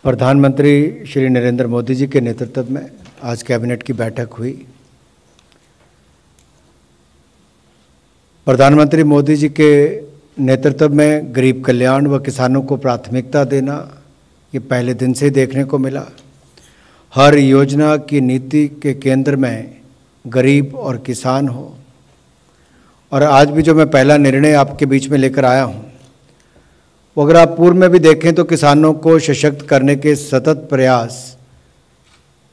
प्रधानमंत्री श्री नरेंद्र मोदी जी के नेतृत्व में आज कैबिनेट की बैठक हुई। प्रधानमंत्री मोदी जी के नेतृत्व में गरीब कल्याण व किसानों को प्राथमिकता देना ये पहले दिन से ही देखने को मिला। हर योजना की नीति के केंद्र में गरीब और किसान हो। और आज भी जो मैं पहला निर्णय आपके बीच में लेकर आया हूँ, वो अगर आप पूर्व में भी देखें तो किसानों को सशक्त करने के सतत प्रयास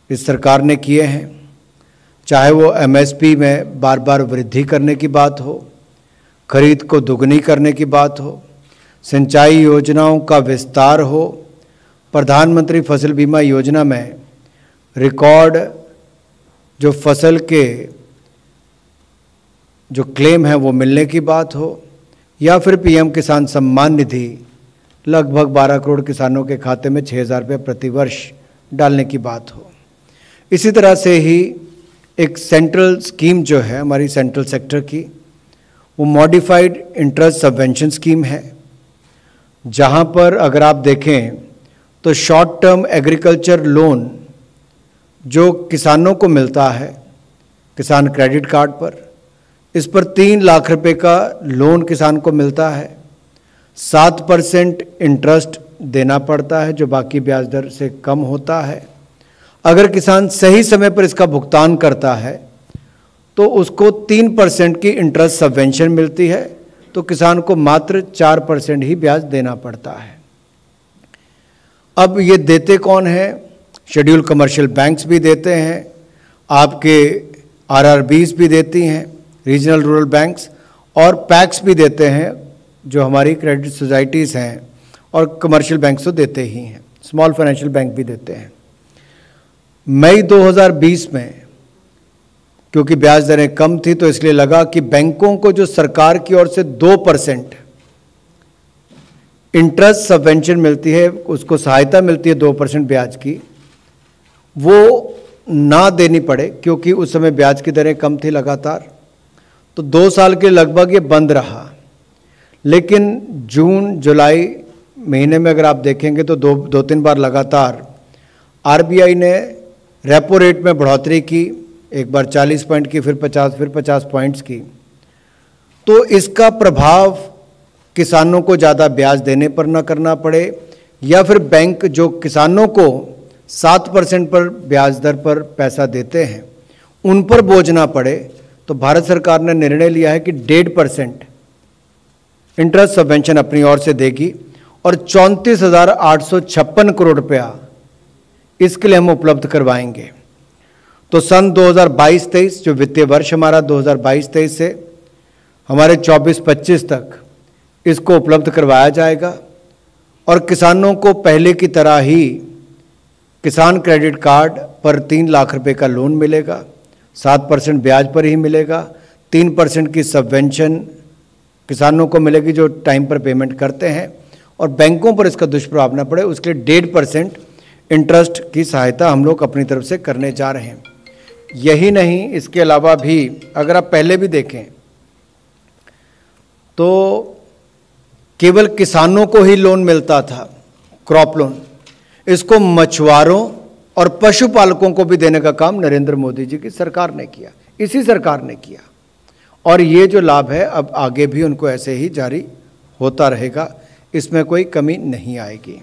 इस सरकार ने किए हैं। चाहे वो एमएसपी में बार बार वृद्धि करने की बात हो, खरीद को दुगनी करने की बात हो, सिंचाई योजनाओं का विस्तार हो, प्रधानमंत्री फसल बीमा योजना में रिकॉर्ड जो फसल के जो क्लेम है वो मिलने की बात हो, या फिर पीएम किसान सम्मान निधि लगभग 12 करोड़ किसानों के खाते में 6,000 रुपये प्रति वर्ष डालने की बात हो। इसी तरह से ही एक सेंट्रल स्कीम जो है हमारी सेंट्रल सेक्टर की, वो मॉडिफाइड इंटरेस्ट सबवेंशन स्कीम है, जहाँ पर अगर आप देखें तो शॉर्ट टर्म एग्रीकल्चर लोन जो किसानों को मिलता है किसान क्रेडिट कार्ड पर, इस पर 3 लाख रुपए का लोन किसान को मिलता है। 7% इंटरेस्ट देना पड़ता है जो बाकी ब्याज दर से कम होता है। अगर किसान सही समय पर इसका भुगतान करता है तो उसको 3% की इंटरेस्ट सबवेंशन मिलती है, तो किसान को मात्र 4% ही ब्याज देना पड़ता है। अब ये देते कौन है? शेड्यूल कमर्शियल बैंक्स भी देते हैं, आपके आरआरबीज भी देती हैं, रीजनल रूरल बैंक्स, और पैक्स भी देते हैं जो हमारी क्रेडिट सोसाइटीज़ हैं, और कमर्शियल बैंक तो देते ही हैं, स्मॉल फाइनेंशियल बैंक भी देते हैं। मई 2020 में क्योंकि ब्याज दरें कम थी तो इसलिए लगा कि बैंकों को जो सरकार की ओर से 2% इंटरेस्ट सबवेंशन मिलती है, उसको सहायता मिलती है 2% ब्याज की, वो ना देनी पड़े, क्योंकि उस समय ब्याज की दरें कम थी लगातार। तो 2 साल के लगभग ये बंद रहा। लेकिन जून जुलाई महीने में अगर आप देखेंगे तो दो तीन बार लगातार आरबीआई ने रेपो रेट में बढ़ोतरी की, एक बार 40 पॉइंट की, फिर 50 पॉइंट्स की। तो इसका प्रभाव किसानों को ज़्यादा ब्याज देने पर न करना पड़े, या फिर बैंक जो किसानों को 7% पर ब्याज दर पर पैसा देते हैं उन पर बोझ ना पड़े, तो भारत सरकार ने निर्णय लिया है कि 1.5% इंटरेस्ट सबवेंशन अपनी ओर से देगी, और 34,856 करोड़ रुपया इसके लिए हम उपलब्ध करवाएंगे। तो सन 2022-23 जो वित्तीय वर्ष हमारा 2022-23 से हमारे 24-25 तक इसको उपलब्ध करवाया जाएगा, और किसानों को पहले की तरह ही किसान क्रेडिट कार्ड पर 3 लाख रुपए का लोन मिलेगा, 7% ब्याज पर ही मिलेगा, 3% की सबवेंशन किसानों को मिलेगी जो टाइम पर पेमेंट करते हैं, और बैंकों पर इसका दुष्प्रभाव न पड़े उसके लिए 1.5% इंटरेस्ट की सहायता हम लोग अपनी तरफ से करने जा रहे हैं। यही नहीं, इसके अलावा भी अगर आप पहले भी देखें तो केवल किसानों को ही लोन मिलता था, क्रॉप लोन। इसको मछुआरों और पशुपालकों को भी देने का काम नरेंद्र मोदी जी की सरकार ने किया, इसी सरकार ने किया, और ये जो लाभ है अब आगे भी उनको ऐसे ही जारी होता रहेगा, इसमें कोई कमी नहीं आएगी।